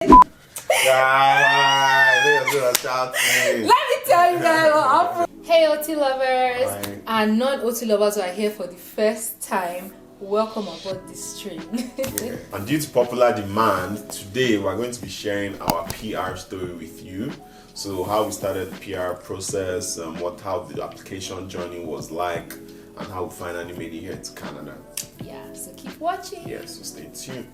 Let me tell you guys what happened. Hey OT lovers and non-OT lovers who are here for the first time, welcome aboard this train. And due to popular demand, today we're going to be sharing our PR story with you. So how we started the PR process, how the application journey was like, and how we finally made it here to Canada. Yeah, so keep watching. Yeah, so stay tuned.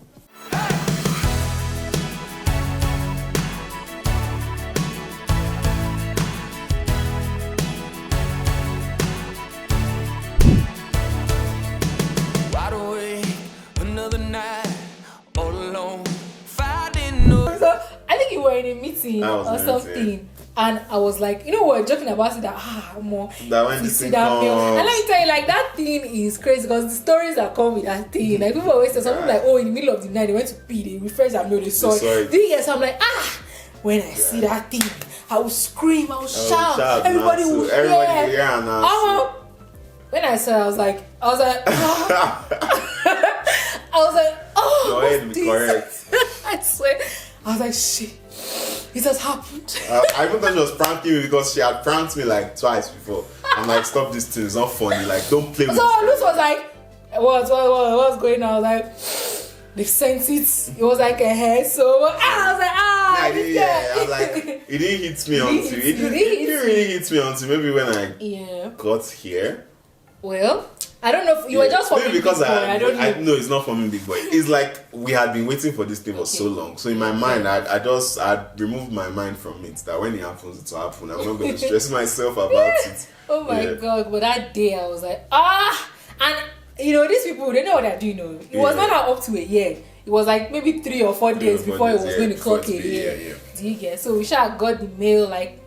In a meeting or something, and I was like, you know, we're joking about it that more that when sit down here. And let me tell you, like, that thing is crazy because the stories that come with that thing, like, people always say something like, oh, in the middle of the night they went to pee, they refreshed and they saw it. So I'm like, when I see that thing, I will scream, I will shout, everybody will hear. When I saw it, I was like, oh, your head be correct. I swear, I was like, shit. It has happened. I even thought she was pranking me because she had pranked me like twice before. I'm like, stop this thing, it's not funny. Like, don't play with it. So Luz was like, what's going on? I was like, they've sent it. It was like a hair. So I was like, I was like, it didn't hit me until it didn't really hit me until maybe when I got here. Well, I don't know if you were just for me because I don't know. No, it's not for me, big boy. It's like we had been waiting for this thing for so long. So in my mind, I removed my mind from it. That when it happens, it will happen. I'm not going to stress myself about it. Oh my God! But that day, I was like, and you know, these people, they know what they're doing. It was not up to a year. It was like maybe 3 or 4 days before it was going to clock a year. Do you get? So we got the mail like,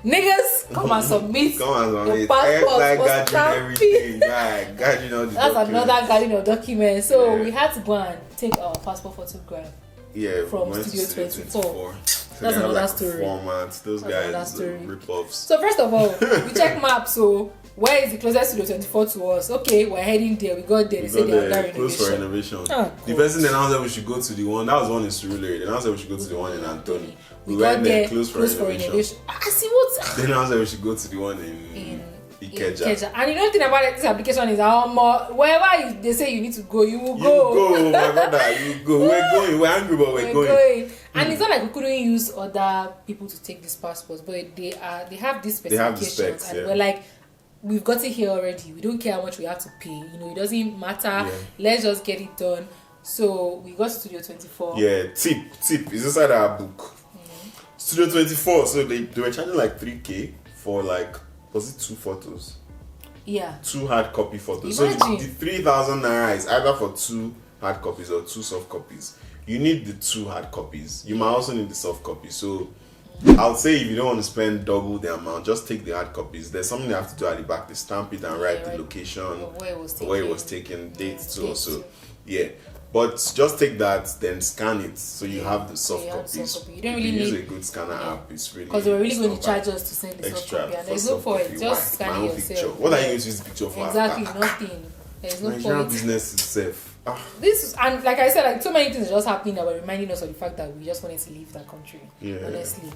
niggas, come and submit. Your passport, everything. Guarding all the That's documents. another guarding of documents. So we had to go and take our passport photograph. From Studio 24. That's another story. Formats. Those guys rip-offs. So first of all, we check maps. So where is the closest Studio 24 to us? Okay, we're heading there. We got there. They said they are closed for renovation. The person announced that we should go to the one. That was one in Surulere. They announced that we should go to the one in Antony. We went there, closed for renovation. I see what. They announced that we should go to the one in Ikeja. And you know the thing about this application is how more wherever they say you need to go, you will go. You go, my brother, you go. We're going. We're angry, but we're going. And it's not like we couldn't use other people to take these passports, but they have these specifications, and we're like, we've got it here already. We don't care how much we have to pay. You know, it doesn't matter. Let's just get it done. So we got Studio 24. Yeah, tip is inside our book. Studio 24. So they were charging like 3K for like, was it 2 photos? Yeah. 2 hard copy photos. Imagine. So the 3,000 naira is either for 2 hard copies or 2 soft copies. You need the 2 hard copies. You might also need the soft copy. So I would say if you don't want to spend double the amount, just take the hard copies. There's something you have to do at the back. They stamp it and write the location, where it was taken, dates too. Also, but just take that, then scan it, so you have the soft copies. You don't really use a good scanner app. It's really because they're really going to charge us to send the soft copy, and there's no point. Just scan it yourself. Picture. What are you going to use the picture for? Exactly, nothing. There's no Nigerian point. Business itself. This and like I said, like so many things are just happening that were reminding us of the fact that we just wanted to leave that country. Honestly.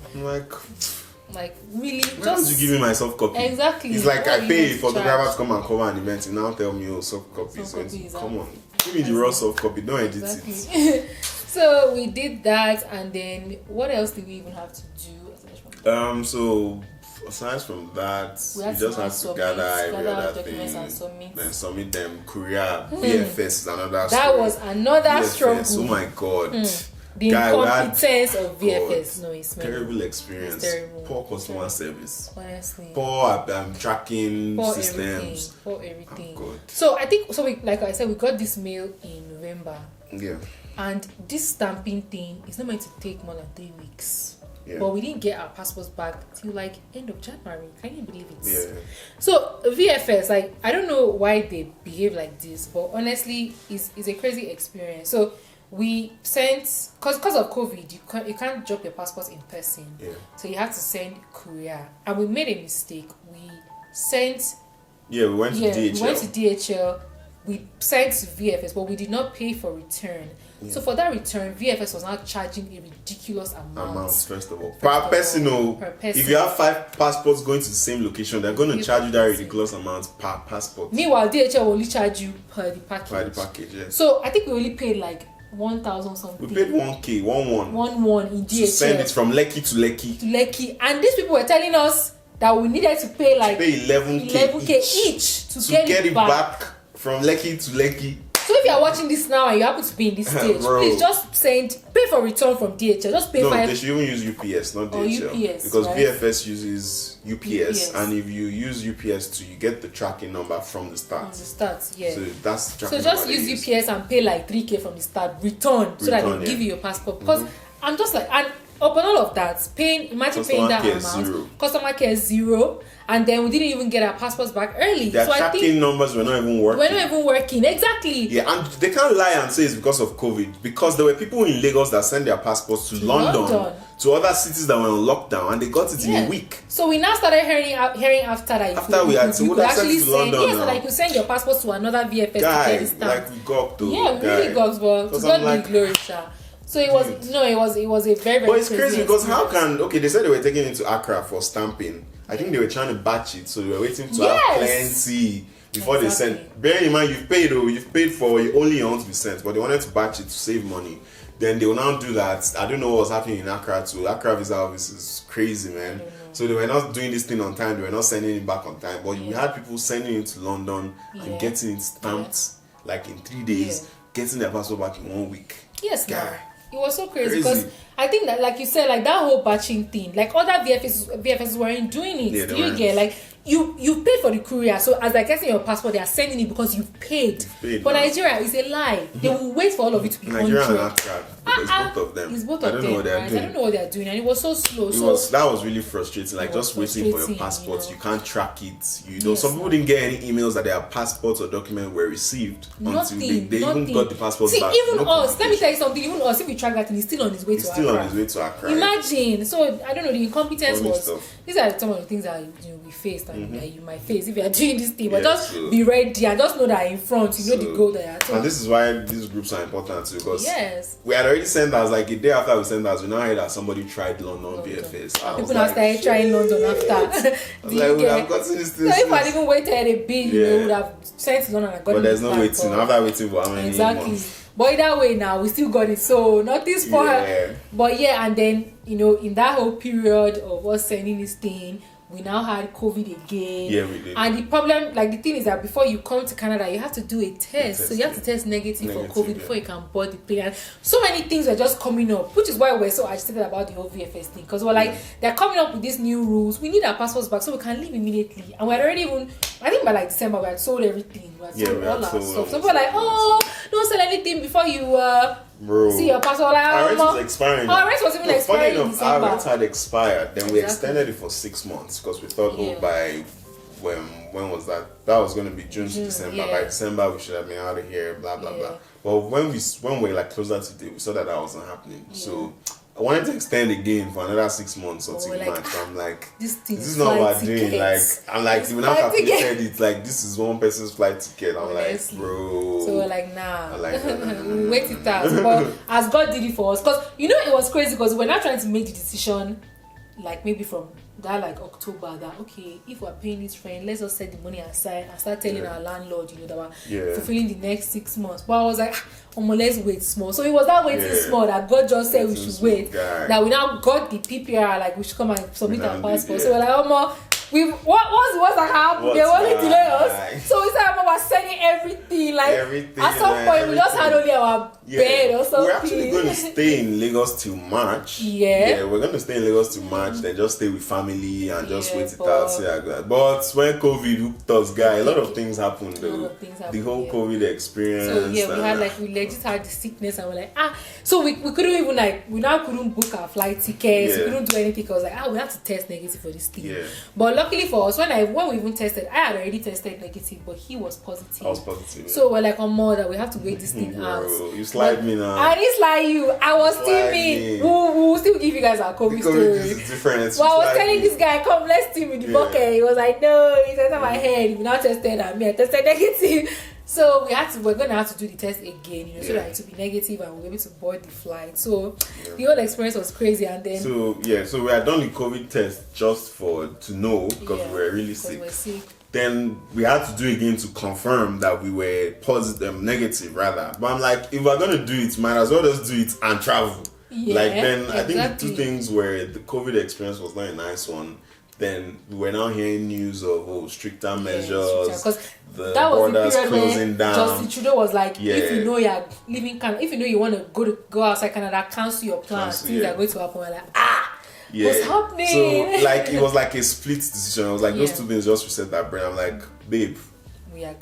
Like really, just you give me my soft copy. Exactly. It's like I pay for the driver to come and cover an event. You now tell me soft copies. Come on, give me the raw soft copy. Don't edit it. So we did that, and then what else did we even have to do? So aside from that, we just have to gather every other thing, then submit them. Korea, VFS is another. That was another struggle. Oh my God. The incompetence of VFS. No, it's terrible experience. It's terrible. Poor customer service. Honestly. Poor tracking systems. Poor everything. So I think like I said, we got this mail in November. Yeah. And this stamping thing is not meant to take more than 3 weeks. Yeah. But we didn't get our passports back till like end of January. Can you believe it? Yeah. So VFS, like, I don't know why they behave like this, but honestly, it's a crazy experience. So we sent, because of COVID, you can't drop your passport in person. Yeah. So you have to send courier. And we made a mistake. We sent. Yeah, we went to DHL. We went to DHL. we sent to VFS, but we did not pay for return. Yeah. So for that return, VFS was not charging a ridiculous amount. First of all. Per person. If you have 5 passports going to the same location, they're going to charge you that ridiculous amount per passport. Meanwhile, DHL will only charge you per the package. Per the package, yes. So I think we only paid like 1,000 something. We paid 1K, 1 in DHL. To send it from Lekki to Lekki. And these people were telling us that we needed to pay like 11K each to get it back from Lekki to Lekki. So if you are watching this now and you happen to be in this stage, please just pay for return from DHL. Just pay. They should even use UPS, not DHL. UPS, because right? VFS uses UPS, and if you use UPS you get the tracking number from the start. Yeah. So that's the tracking So just use UPS and pay like 3K from the start. Return so that they give you your passport. Because I'm just like, and upon all of that, imagine paying that amount. Customer care 0. And then we didn't even get our passports back early. Their tracking numbers were not even working. Exactly. Yeah, and they can't lie and say it's because of COVID. Because there were people in Lagos that sent their passports to London, to other cities that were on lockdown, and they got it in a week. So we now started hearing after that. You could actually send, like you send your passports to another VFS to get it stamped. Like we got though. Yeah, we really got, but to God be glory, sha. So it was a very, very. But it's crazy because they said they were taking it to Accra for stamping. I think they were trying to batch it, so they were waiting to have plenty before they sent. Bear in mind, you've paid for it, only you want to be sent, but they wanted to batch it to save money. Then they will now do that. I don't know what was happening in Accra too. Accra visa office is crazy, man. So they were not doing this thing on time. They were not sending it back on time. But we had people sending it to London and getting it stamped like in 3 days, getting their passport back in 1 week. Yes, guy. It was so crazy because I think that, like you said, like that whole batching thing, like other VFS weren't doing it. Yeah, you get like you paid for the courier, so as they're getting your passport, they are sending it because you've paid. But Nigeria is a lie. They will wait for all of it to be Nigeria and Accra. It's both of them. It's both of them. I don't know what they're doing. I don't know what they're doing, and it was so slow. That was really frustrating. Like just waiting for your passport, you can't track it. Some people didn't get any emails that their passports or documents were received until they even got the passports back. Even us, let me tell you something. Even us, if we track that, and he's still on his way to Accra. Still on his way to Accra. Imagine. So I don't know. The incompetence was. These are some of the things that we faced and that you might face if you are doing this thing. But just be ready and just know that in front, you know the goal that you are to. And this is why these groups are important too, because we had already sent us like a day after we sent us, we now heard that somebody tried London VFS. People now started trying London after. We have gotten this thing. So if I even waited a bit, we would have sent to London and got it. But there's no waiting. After waiting for how many months? But either way now, we still got it. So nothing spoiled. But and then, in that whole period of us sending this thing, we now had COVID again. Yeah, we did. And the problem, like the thing is that before you come to Canada, you have to do a test. So you have to test negative for COVID before you can board the plane. And so many things were just coming up, which is why we're so agitated about the whole VFS thing. Because we're like, they're coming up with these new rules. We need our passports back so we can leave immediately. And we're already I think by like December, we had sold everything. We had sold all our stuff. So people were like, don't sell anything before you see your passport. Our rent was expiring. Our rent was even expiring in December. Our rent had expired. Then we extended it for 6 months because we thought, by when was that? That was going to be June to December. Yeah. By December, we should have been out of here. Blah blah blah. But when we were like closer to the, we saw that wasn't happening. Yeah. So I wanted to extend again for another 6 monthts until March. So I'm like, this is not what we're doing. Like, I'm like, we now calculated it. Like, this is one person's flight ticket. I'm like, bro. So we're like, nah. We'll wait it out. But as God did it for us, because it was crazy because we're not trying to make the decision, like maybe from that like October, that if we're paying this rent, let's just set the money aside and start telling our landlord, that we're fulfilling the next 6 months. But I was like, let's wait small. So it was that waiting small that God just said we should wait. That we now got the PPR, like we should come and submit our passport. So we're like, what's that happened? They want to delay us. So we said, we're sending everything. Like at some point, we just had only our bed or something. We're actually going to stay in Lagos till March. Yeah, we're going to stay in Lagos till March. Then just stay with family and just wait it out. But when COVID hooked us, a lot of things happened though. The whole COVID experience. So we had we legit had the sickness, and we're like, so we couldn't even we now couldn't book our flight tickets. We couldn't do anything because we have to test negative for this thing. Yeah. But luckily for us, when we even tested, I had already tested negative, but he was positive. I was positive. Yeah. So we're like, that we have to wait this thing out. You slide me now. I didn't slide you. I was still me. We'll still give you guys our COVID story. Is different. Well, I was telling this guy, come, let's steam in the bucket. He was like, no, he said on my head. He now tested at me. I tested negative. So we're gonna have to do the test again, so that it to be negative and we'll be able to board the flight. So the whole experience was crazy. And then so we had done the COVID test just to know, because we were really sick. Then we had to do it again to confirm that we were positive, negative rather. But I'm like, if we're gonna do it, might as well just do it and travel. I think the two things were the COVID experience was not a nice one. Then we were now hearing news of stricter measures, the borders closing down. Justin Trudeau was like, if you know you're leaving Canada, if you know you want to go outside Canada, cancel your plans. Things are going to happen. We're like, what's happening? So it was like a split decision. I was like, those two things just reset that brain. I'm like, babe, we're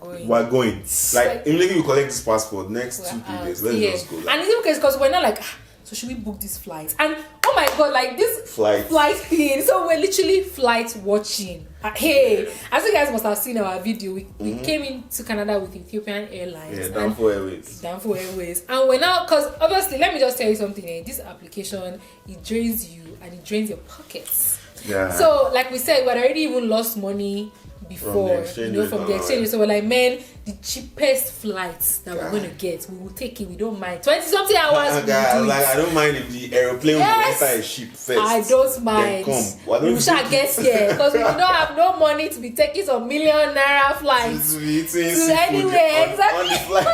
going. Like immediately we collect this passport. Next 2-3 days, let's just go. And it's okay because we're not like, so should we book this flight? And oh my god, like this flight thing. So we're literally flight watching. As you guys must have seen our video, we came into Canada with Ethiopian Airlines. Danfo Airways. And we're now, because obviously, let me just tell you something. This application, it drains you and it drains your pockets. Yeah. So like we said, we had already even lost money before, from the exchange. So we're like, man, the cheapest flights that we're going to get, we will take it. We don't mind 20-something hours. I don't mind if the aeroplane will enter a ship first. I don't mind. We shall get here because we do not have no money to be taking some million naira flights to anywhere. On the flight.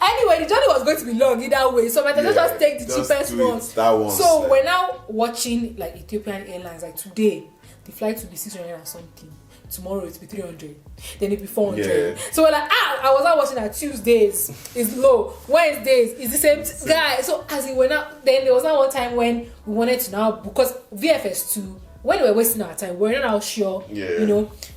Anyway, the journey was going to be long either way, so I just take the cheapest ones. So we're now watching like Ethiopian Airlines. Like today, the flight will be 600 and something. Tomorrow it'll be 300. Then it'll be 400. So we're like, I was not watching that Tuesdays is low, Wednesdays is the same guy. So as it went out, then there was not one time when we wanted to now book, because VFS2, when we were wasting our time, we're not now sure,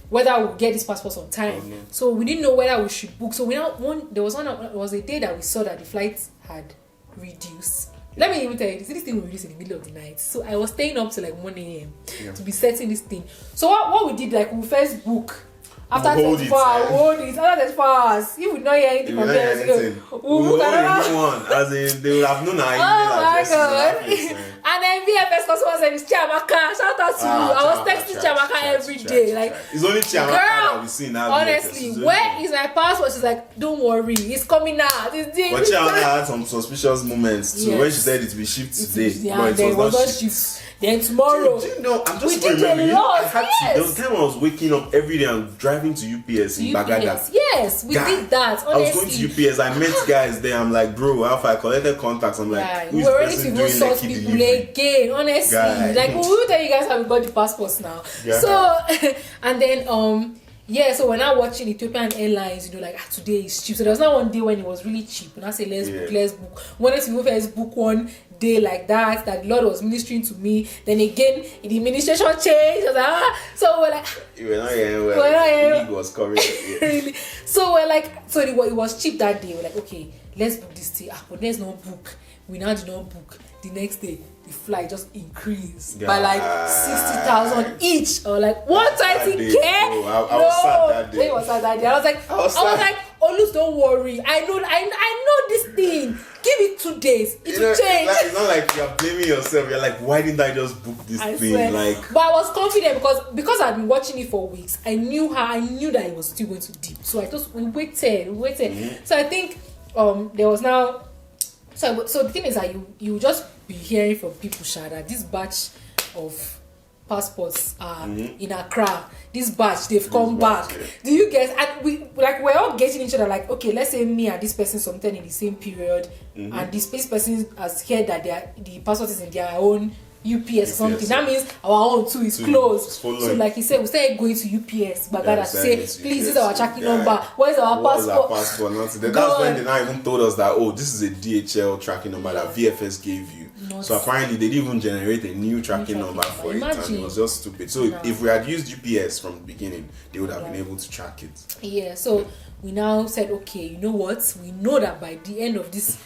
whether we'll get this passport on time. So we didn't know whether we should book. So there was a day that we saw that the flights had reduced. Let me even tell you, this thing we released in the middle of the night. So I was staying up till like 1 a.m. to be setting this thing. So what we did, like we first book. After 24 hours, hold it. After 24 hours, if we not hear anything from them, we'll one. As in, they will have known our email address. And then VFS customer service, Chiamaka. Shout out to you. I was texting Chiamaka every day. Like, it's only Chiamaka that we see now. Honestly, where is my passport? She's like, don't worry, it's coming out. But Chiamaka had some suspicious moments too. When she said it will be shipped today, but it was not shipped. Then tomorrow, I'm just remembering. There was a time I was waking up every day and driving to UPS in Bagada. Yes, we did that. Honestly. I was going to UPS. I met guys there. I'm like, bro, how I collected contacts. I'm like, who's we're ready to go source people again. Honestly, like we will tell you guys how we got the passports now. So, and then so we're now watching Ethiopian Airlines, like today is cheap. So there was not one day when it was really cheap. And I say let's book. Wanted to move, let's book one day like that the Lord was ministering to me. Then again, the administration changed. I was like, so we're like, we're not hearing was coming. Really? So we're like, so it was cheap that day. We're like, okay, let's book this day. But let's not book. We now did not book. The next day, the flight just increased by like 60,000 each, or like 120K. I was sad that day. It was sad that day. I was like, Olus, don't worry. I know this thing. Give it 2 days. It will change. It's not like you're blaming yourself. You're like, why didn't I just book this thing? Swear. Like, but I was confident because I'd been watching it for weeks. I knew that it was still going to dip. So we waited. Mm-hmm. So I think there was now. So the thing is that you just be hearing from people, that this batch of passports are in Accra. This batch, they've come back. Yeah. Do you guys? And we're all getting each other. Like, okay, let's say me and this person sometime in the same period, and this person has heard that the passport is in their own UPS or something. That means our own too is closed. So like he said, we started going to UPS Bagada to say, please, this is our tracking number. Where's our passport? That's when they now even told us that, this is a DHL tracking number that VFS gave you. So apparently they didn't even generate a new tracking number for it, and it was just stupid. So if we had used UPS from the beginning, they would have been able to track it. Yeah, so we now said, okay, you know what? We know that by the end of this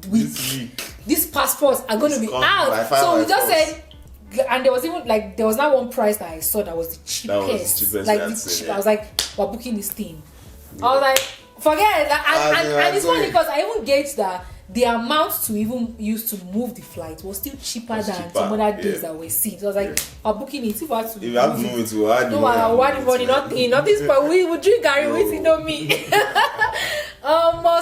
week, these passports are going to be out. So we just said, and there was not one price that I saw that was the cheapest. I was like, we're booking this thing. I was like, forget it. And it's funny because I even gauged that the amount to even use to move the flight was still cheaper than some other days that were seen. So I was like, I'm booking it. If I had to move it to add I want money, nothing, but we would drink Gary with Indomie.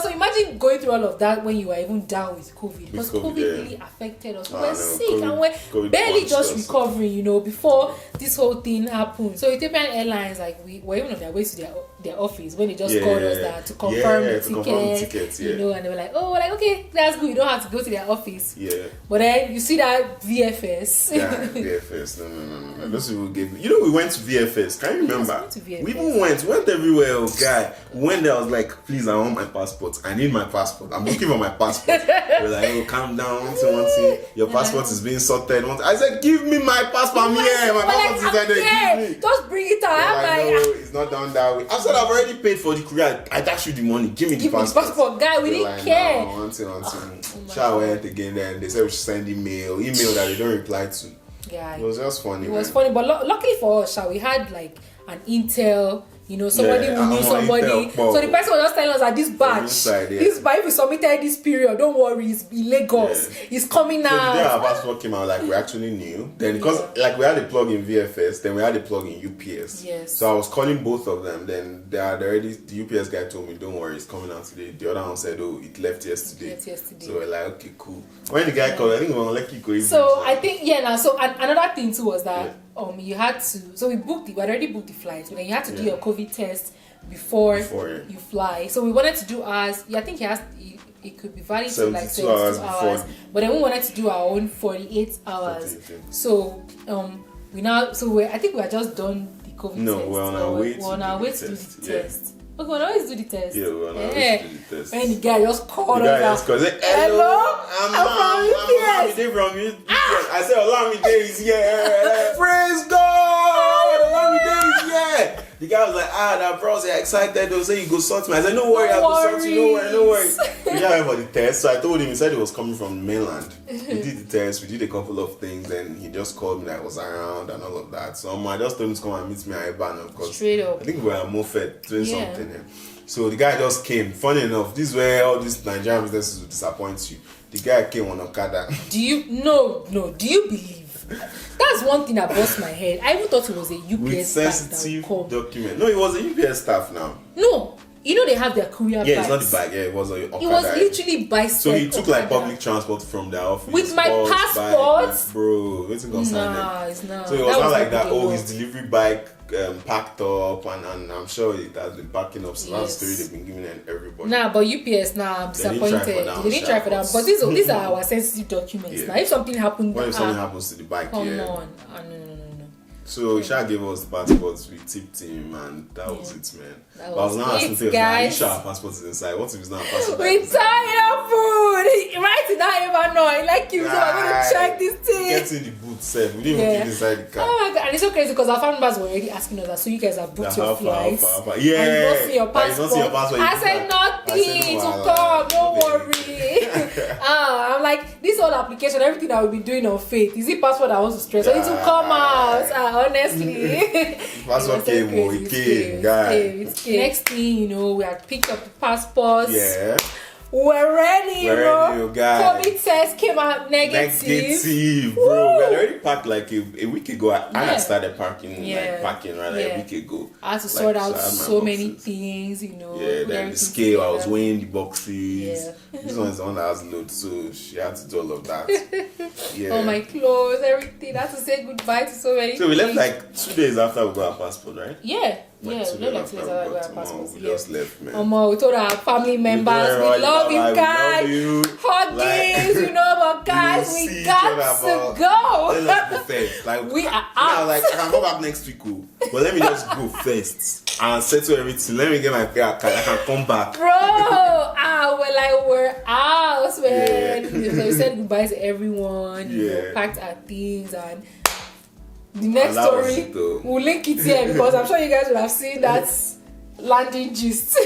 So imagine going through all of that when you were even down with COVID, because COVID really affected us. We were sick and we're barely just recovering, before this whole thing happened. So Ethiopian Airlines, like, we were even on their way to their office when they just called us that to confirm the tickets, and they were like, okay, that's good, you don't have to go to their office. But then you see that VFS. VFS, no. Those people gave me. We went to VFS. Can you remember? We even went everywhere, guy. When there, I was like, please, I want my passport. I need my passport. I'm looking for my passport. We're like, calm down. One thing. Your passport is being sorted. I said, give me my passport. I'm here. My passport is there. Give me. Just bring it out. No, it's not done that way. I said, I've already paid for the courier. I dash you the money. Give me the passport. Guy, we didn't care. No, one thing. Shall went again. Then they said we should send email that they don't reply to. Yeah, it was just funny. It was funny, but luckily for us, we had like an Intel. Somebody who knew somebody. So the person was just telling us that this batch, if we submitted this period, don't worry, it's in Lagos. It's coming out. So the day our passport came out, like, we actually knew. Then because like we had a plug in VFS, then we had a plug in UPS. Yes. So I was calling both of them. Then they had already. The UPS guy told me, don't worry, it's coming out today. The other one said, oh, it left yesterday. So we're like, okay, cool. When the guy called, I think we were like, so I think so another thing too was that you had to. So we had already booked the flight. So then you had to do your COVID test before you fly. So we wanted to do ours. I think it could be valid to like 72 hours. But then we wanted to do our own 48 hours. So I think we are just done the COVID test. No, we're on our way to do the test. Okay, we'll always do the test. Yeah, we'll always do the test. And the guy just called us. Hello, I'm from UPS. I said, Olamide is here. Praise God! Olamide is here. The guy was like, that bros are excited. They'll say, you go sort me. I said, no worry, I'll go sort you. No worry. We didn't have for the test. So I told him, he said he was coming from the mainland. We did the test, we did a couple of things, and he just called me that I was around and all of that. So I just told him to come and meet me at Iban, of course. Straight up. I think we were at Mofet doing something. So the guy just came. Funny enough, this is where all these Nigerian businesses will disappoint you. The guy came on Okada. Do you believe? That's one thing that bust my head. I even thought it was a UPS with sensitive document. No, it was a UPS staff now. No, they have their courier bikes. It's not the bike. Yeah, it was a Okada. It was literally bicycle. So he took like public transport from their office with my passport, bro. It's not. So it was not like that. Oh, his delivery bike packed up, and I'm sure it has been packing up. So that's the story they've been giving everybody. But UPS I'm disappointed. They didn't try for that. But these are our sensitive documents. Now, if something happens, something happens to the bike, come on. No. So Sha gave us the passports, we tipped him, and that was it, man. But I was now asking him, are you sure our passport is inside? What if it's not a passport? We tired of food! Right now, even know. Like you, so I'm going to check this thing. Get in the boot, sir. We didn't even get inside the car. Oh my God, and it's so crazy because our family members were already asking us that, so you guys have booked your flights. Yeah. And you don't see your passport. I said nothing to come, don't worry. I'm like, this whole application, everything that we've been doing on faith, is it passport that wants to stress? I need to come out. Honestly, passport came, guy. Next thing we had picked up the passports. Yeah. We're ready, guy. COVID test came out negative. Bro. We had already packed like a week ago. I had started packing a week ago. I had to sort out so many things, Yeah, then the scale, I was weighing the boxes. Yeah. This one is the one that has loads, so she had to do all of that. Yeah. All my clothes, everything. I had to say goodbye to so many things. So we left like 2 days after we got our passport, right? Yeah. We left like 2 days after we got our passports. We just left, man. We told our family members, we love you guys. Huggings, but guys, we got to go. Let's go first. Like, we are out. Like, I can go back next week, but let me just go first and settle everything. Let me get my PR card. I can come back. Bro, we're out, man. So we said goodbye to everyone. Packed our things, and the next story we'll link it here because I'm sure you guys will have seen that landing gist.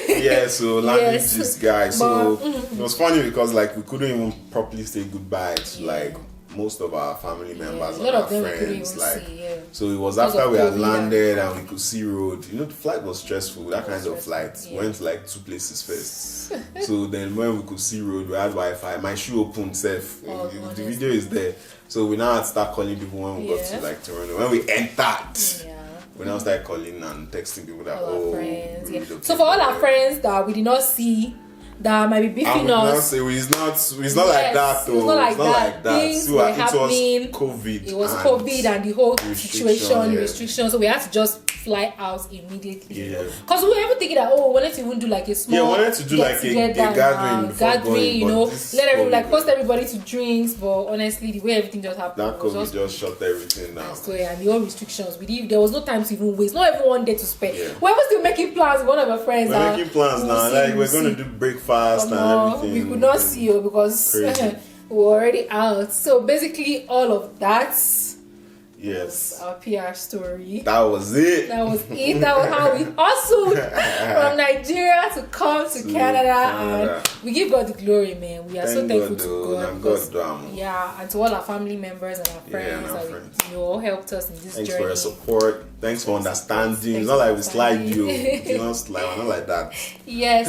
So landing gist, guys. So it was funny because like we couldn't even properly say goodbye to like most of our family members a lot and of them our we couldn't friends. even Like, see, so it was because after of we had COVID landed and we could see road. The flight was stressful. That kind of flight. Yeah. Went to like 2 places first. So then when we could see road, we had Wi-Fi. My shoe opened safe. The video is there. So we now had to start calling people when we got to like Toronto. When we entered. We now start calling and texting people that all our friends. relocated. So for all our friends that we did not see, that might be beefing us. It's not like that though. It's not like that. Things were happening. It was COVID. It was COVID and the whole situation, restrictions. So we had to just fly out immediately. Yeah. Because we were even thinking that, we wanted to even do like a small wanted to do like a gathering, let everyone like post everybody to drinks. But honestly, the way everything just happened, that COVID just shut everything down. So and the whole restrictions, there was no time to even waste. Not everyone day to spend. We were still making plans with one of our friends. We're making plans now. Like we're going to do breakfast and everything. We could not see you because we were already out. So basically, all of that. Yes. Our PR story. That was it. That was how we hustled from Nigeria to come to Canada. And we give God the glory, man. We are so thankful to God. And to all our family members and our friends that all helped us in this journey. Thanks for your support. Thanks for understanding. It's not like we slide you. We're not like that.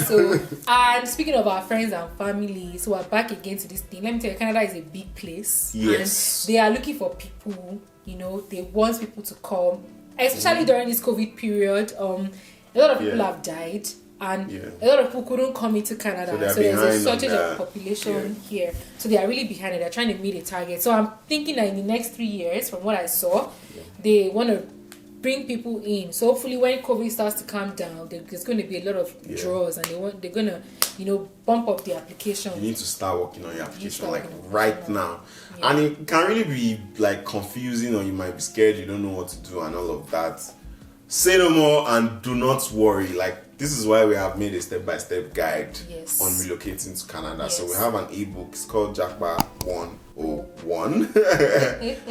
So and speaking of our friends and family, so we're back again to this thing. Let me tell you, Canada is a big place. Yes. And they are looking for people. They want people to come, especially during this COVID period. A lot of people have died, and a lot of people couldn't come into Canada. So there's a shortage of population here. So they are really behind it. They're trying to meet a target. So I'm thinking that in the next 3 years, from what I saw, they want to bring people in. So hopefully when COVID starts to calm down, there's going to be a lot of draws, and they're going to bump up the application. You need to start working on your application right now. And it can really be like confusing, or you might be scared, you don't know what to do and all of that. Say no more and do not worry. Like, this is why we have made a step-by-step guide on relocating to Canada. So we have an ebook. It's called Japa 101.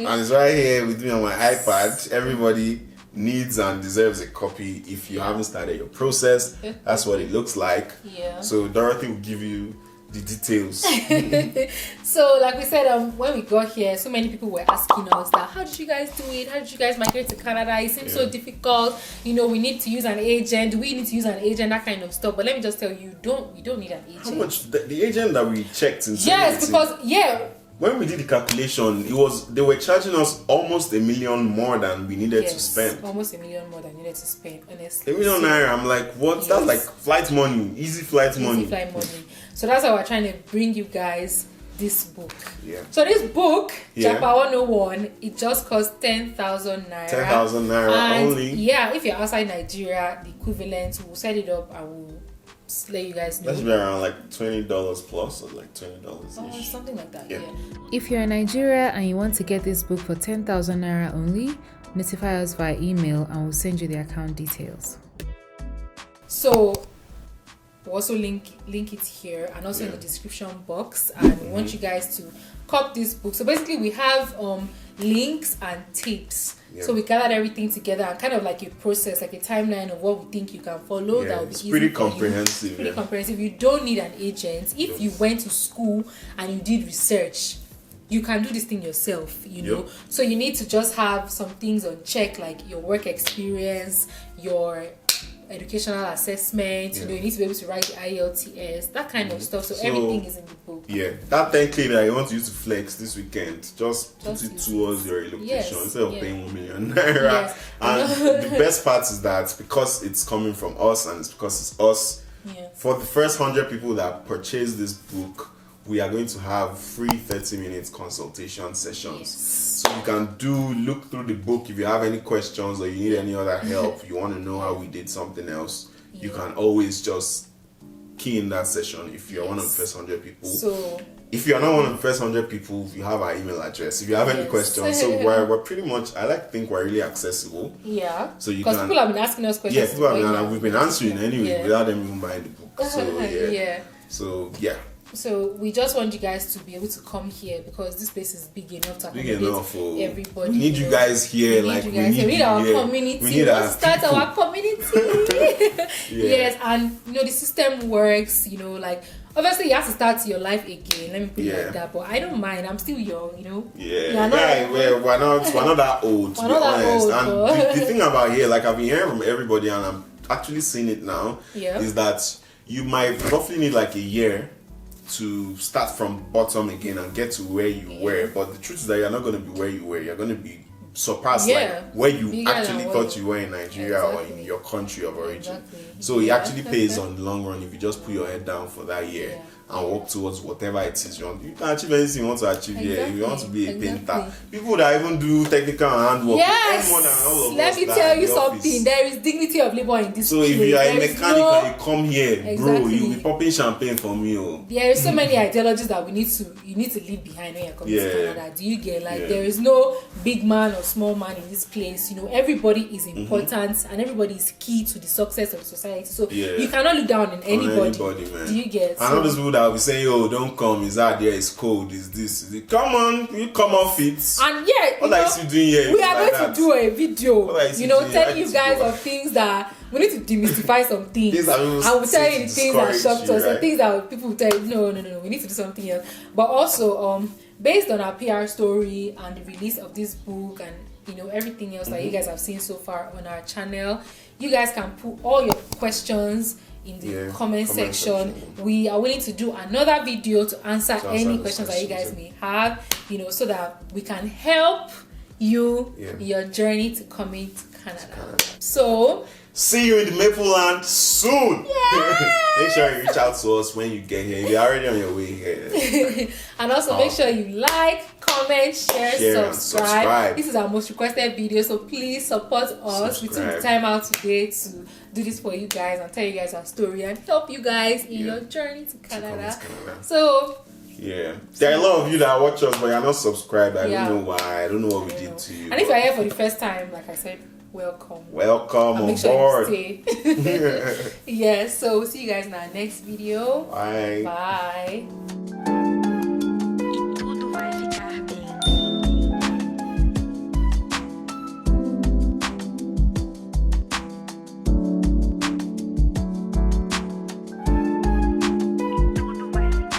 And it's right here with me on my iPad. Everybody needs and deserves a copy. If you haven't started your process, that's what it looks like. So Dorothy will give you the details. So like we said, when we got here, so many people were asking us that, how did you guys do it? How did you guys migrate to Canada? It seems so difficult. We need to use an agent. Do we need to use an agent? That kind of stuff. But let me just tell you, we don't need an agent. How much? The agent that we checked in because when we did the calculation, they were charging us almost $1 million more than we needed to spend. Almost $1 million more than needed to spend, honestly. $1 million naira, I'm like, what? That's like flight money, easy flight money. So that's why we're trying to bring you guys this book. So this book, Japa 101, it just costs 10,000 naira. 10,000 naira only. If you're outside Nigeria, the equivalent, we'll set it up and we'll let you guys know. That should be around like $20 plus, or like $20 ish. Something like that. If you're in Nigeria and you want to get this book for 10,000 naira only, notify us via email and we'll send you the account details. So we'll also link it here and also in the description box, and we want you guys to cop this book. So basically we have links and tips. So we gathered everything together and kind of like a process, like a timeline of what we think you can follow. That will be easy. Pretty comprehensive. Pretty comprehensive. You don't need an agent. If you went to school and you did research, you can do this thing yourself, So you need to just have some things on check, like your work experience, your educational assessment, you need to be able to write the IELTS, that kind of stuff. So everything is in the book. That 10K that you want to use to flex this weekend, just put it towards your relocation instead of paying $1 million naira. And the best part is that because it's coming from us and it's because it's us, for the first 100 people that purchase this book, we are going to have free 30-minute consultation sessions. So you can look through the book. If you have any questions or you need any other help, you want to know how we did something else, you can always just key in that session if you're one of the first 100 people. So if you're not one of the first 100 people, you have our email address. If you have any questions, so we're pretty much, I like to think we're really accessible. So you because people have been asking us questions. We've been answering anyway without them even buying the book. So So we just want you guys to be able to come here because this place is big enough to accommodate everybody. We need you guys here. We need our community. We need to start our community. And the system works. obviously you have to start your life again. Let me put it like that. But I don't mind. I'm still young, you know. Yeah. We're not that old, to be honest. And the thing about here, like I've been hearing from everybody, and I'm actually seeing it now, is that you might roughly need like a year to start from bottom again and get to where you were. But the truth is that you're not going to be where you were. You're going to be surpassed like where you actually thought you were in Nigeria or in your country of origin. So it actually pays on the long run if you just put your head down for that year and work towards whatever it is you want. You can achieve anything you want to achieve here. If you want to be a painter, people that even do technical and handwork, more than all of let us me tell you something. There is dignity of labor in this so place. If you are a mechanic and you come here, bro, you'll be popping champagne for me. There is so many ideologies that you need to leave behind when you're coming to Canada. Do you get there is no big man or small man in this place. You know, everybody is important and everybody is key to the success of society. So you cannot look down on anybody. Man. Do you get? I know those people that will be saying, "Oh, don't come. Is that there? It's cold. Is this? Come on, you come off it." And what are you doing here? We are going to do a video. Telling you guys of things that we need to demystify some things. I will tell you the things that shocked us and things that people will tell you, no, we need to do something else. But also, based on our PR story and the release of this book and everything else that you guys have seen so far on our channel, you guys can put all your questions in the comment section. We are willing to do another video to answer any questions that you guys may have, so that we can help you in your journey to coming to Canada. So see you in the Maple Land soon. Make sure you reach out to us when you get here. If you're already on your way here. And also make sure you like, comment, share, subscribe. This is our most requested video, so please support us. We took the time out today to do this for you guys and tell you guys our story and help you guys in your journey to Canada. So there are a lot of you that watch us but you're not subscribed. I don't know why. I don't know what we did to you. And if you're here for the first time, like I said, welcome on make sure board. You stay. So we'll see you guys in our next video. Bye.